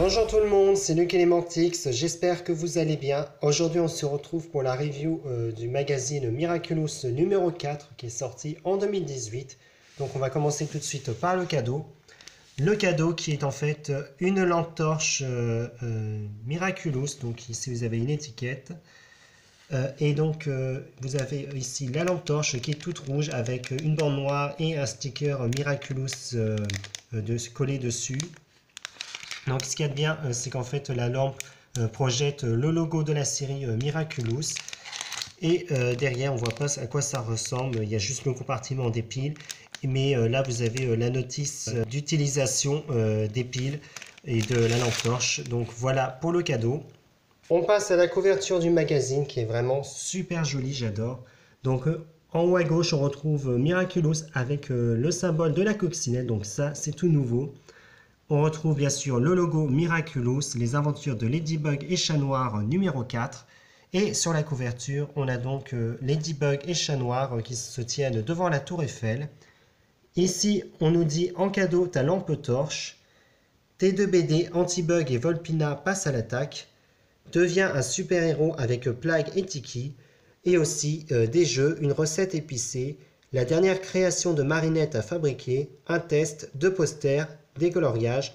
Bonjour tout le monde, c'est Luc Elementix, j'espère que vous allez bien. Aujourd'hui on se retrouve pour la review du magazine Miraculous numéro 4 qui est sorti en 2018. Donc on va commencer tout de suite par le cadeau. Le cadeau qui est en fait une lampe torche Miraculous, donc ici vous avez une étiquette. Vous avez ici la lampe torche qui est toute rouge avec une bande noire et un sticker Miraculous collé dessus. Donc ce qu'il y a de bien, c'est qu'en fait la lampe projette le logo de la série Miraculous. Et derrière, on ne voit pas à quoi ça ressemble, il y a juste le compartiment des piles. Mais là, vous avez la notice d'utilisation des piles et de la lampe torche. Donc voilà pour le cadeau. On passe à la couverture du magazine qui est vraiment super jolie, j'adore. Donc en haut à gauche, on retrouve Miraculous avec le symbole de la coccinelle. Donc ça, c'est tout nouveau. On retrouve bien sûr le logo Miraculous, les aventures de Ladybug et Chat Noir numéro 4. Et sur la couverture, on a donc Ladybug et Chat Noir qui se tiennent devant la tour Eiffel. Ici, on nous dit en cadeau ta lampe torche. Tes deux BD, Antibug et Volpina passent à l'attaque. Deviens un super-héros avec Plagg et Tiki. Et aussi des jeux, une recette épicée, la dernière création de Marinette à fabriquer, un test, deux posters, des coloriages.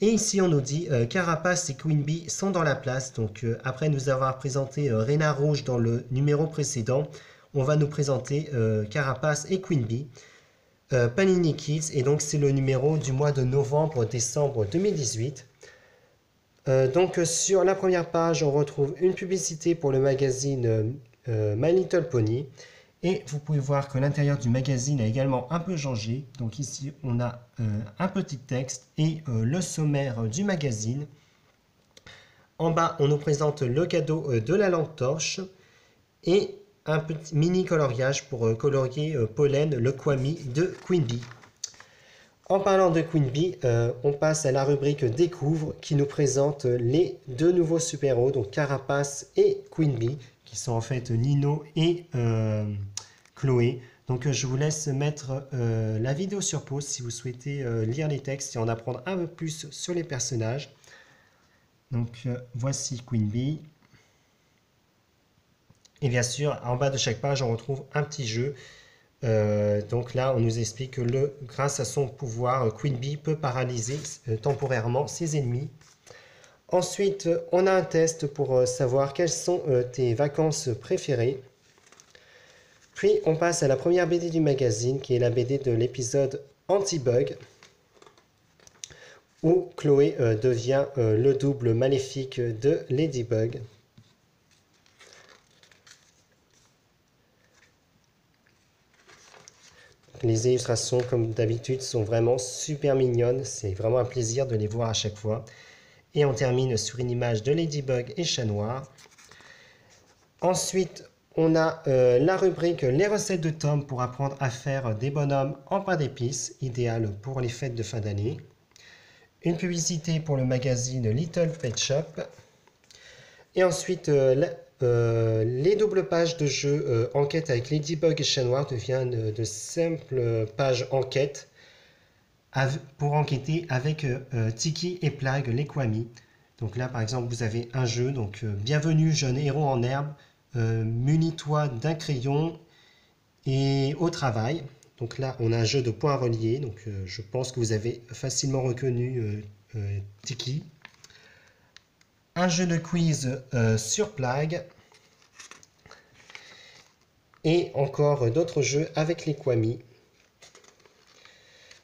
Et ici on nous dit Carapace et Queen Bee sont dans la place. Donc après nous avoir présenté Rena Rouge dans le numéro précédent, on va nous présenter Carapace et Queen Bee. Panini Kids, et donc c'est le numéro du mois de novembre-décembre 2018. Sur la première page, on retrouve une publicité pour le magazine My Little Pony. Et vous pouvez voir que l'intérieur du magazine a également un peu changé. Donc ici, on a un petit texte et le sommaire du magazine. En bas, on nous présente le cadeau de la lampe torche et un petit mini coloriage pour colorier Pollen, le Kwami de Queen Bee. En parlant de Queen Bee, on passe à la rubrique Découvre qui nous présente les deux nouveaux super-héros, donc Carapace et Queen Bee, qui sont en fait Nino et Chloé. Donc je vous laisse mettre la vidéo sur pause si vous souhaitez lire les textes et en apprendre un peu plus sur les personnages. Donc voici Queen Bee. Et bien sûr, en bas de chaque page, on retrouve un petit jeu. Donc là, on nous explique que grâce à son pouvoir, Queen Bee peut paralyser temporairement ses ennemis. Ensuite, on a un test pour savoir quelles sont tes vacances préférées. Puis, on passe à la première BD du magazine, qui est la BD de l'épisode Antibug, où Chloé devient le double maléfique de Ladybug. Les illustrations, comme d'habitude, sont vraiment super mignonnes. C'est vraiment un plaisir de les voir à chaque fois. Et on termine sur une image de Ladybug et Chat Noir. Ensuite, on a la rubrique Les recettes de Tom pour apprendre à faire des bonhommes en pain d'épices, idéal pour les fêtes de fin d'année. Une publicité pour le magazine Little Pet Shop. Et ensuite, les doubles pages de jeu enquête avec Ladybug et Chat Noir deviennent de simples pages enquête pour enquêter avec Tiki et Plagg, les Kwami. Donc là, par exemple, vous avez un jeu, donc bienvenue jeune héros en herbe, munis-toi d'un crayon et au travail. Donc là, on a un jeu de points reliés, donc je pense que vous avez facilement reconnu Tiki. Un jeu de quiz sur Plagg. Et encore d'autres jeux avec les Kwami.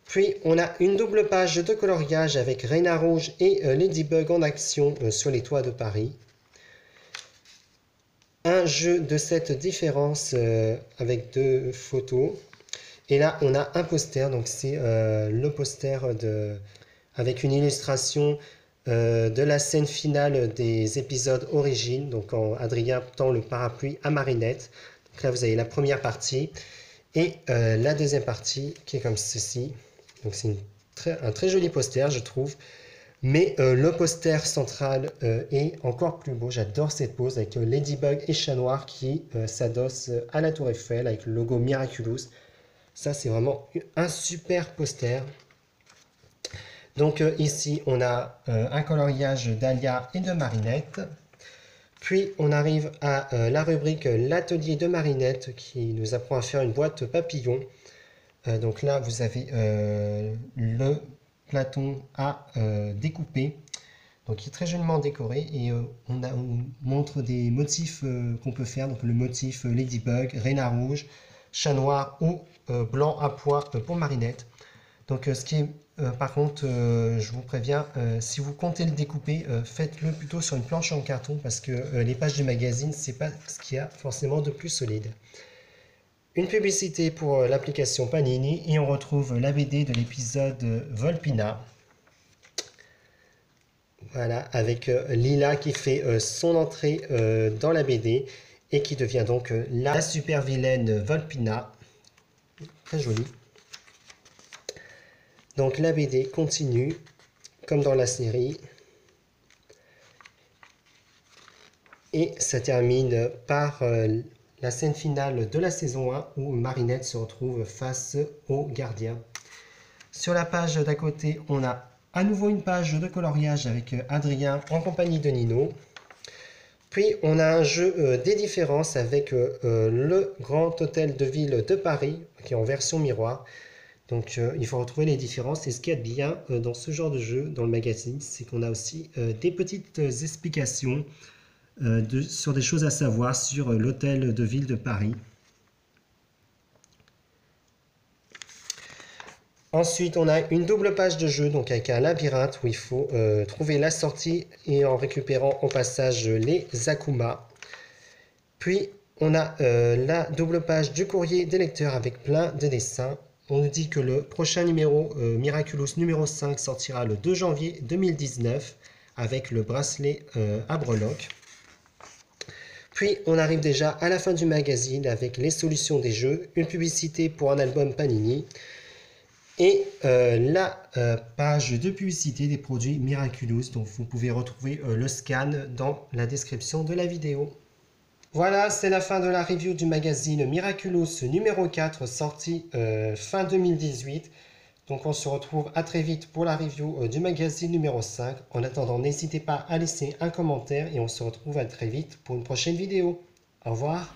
Puis on a une double page de coloriage avec Rena Rouge et Ladybug en action sur les toits de Paris. Un jeu de 7 différences avec 2 photos. Et là on a un poster, donc c'est le poster avec une illustration de la scène finale des épisodes origines, donc quand Adrien tend le parapluie à Marinette. Donc là vous avez la première partie et la deuxième partie qui est comme ceci. Donc c'est un très joli poster je trouve, mais le poster central est encore plus beau. J'adore cette pose avec Ladybug et Chat Noir qui s'adossent à la tour Eiffel avec le logo Miraculous. Ça c'est vraiment un super poster. Donc ici, on a un coloriage d'Alia et de Marinette. Puis on arrive à la rubrique l'atelier de Marinette qui nous apprend à faire une boîte papillon. Donc là, vous avez le platon à découper. Donc il est très joliment décoré et on montre des motifs qu'on peut faire. Donc le motif Ladybug, Réna rouge, chat noir ou blanc à pois pour Marinette. Donc ce qui est par contre, je vous préviens, si vous comptez le découper, faites-le plutôt sur une planche en carton parce que les pages du magazine, c'est pas ce qu'il y a forcément de plus solide. Une publicité pour l'application Panini et on retrouve la BD de l'épisode Volpina. Voilà, avec Lila qui fait son entrée dans la BD et qui devient donc la super vilaine Volpina. Très jolie. Donc la BD continue, comme dans la série. Et ça termine par la scène finale de la saison 1 où Marinette se retrouve face au gardien. Sur la page d'à côté, on a à nouveau une page de coloriage avec Adrien en compagnie de Nino. Puis on a un jeu des différences avec le Grand Hôtel de Ville de Paris qui est en version miroir. Donc il faut retrouver les différences et ce qu'il y a de bien dans ce genre de jeu, dans le magazine, c'est qu'on a aussi des petites explications sur des choses à savoir sur l'hôtel de ville de Paris. Ensuite, on a une double page de jeu, donc avec un labyrinthe où il faut trouver la sortie et en récupérant au passage les Akuma. Puis, on a la double page du courrier des lecteurs avec plein de dessins. On nous dit que le prochain numéro, Miraculous numéro 5, sortira le 2 janvier 2019 avec le bracelet à breloques. Puis, on arrive déjà à la fin du magazine avec les solutions des jeux, une publicité pour un album Panini et la page de publicité des produits Miraculous. Donc, vous pouvez retrouver le scan dans la description de la vidéo. Voilà, c'est la fin de la review du magazine Miraculous numéro 4 sorti fin 2018. Donc on se retrouve à très vite pour la review du magazine numéro 5. En attendant, n'hésitez pas à laisser un commentaire et on se retrouve à très vite pour une prochaine vidéo. Au revoir.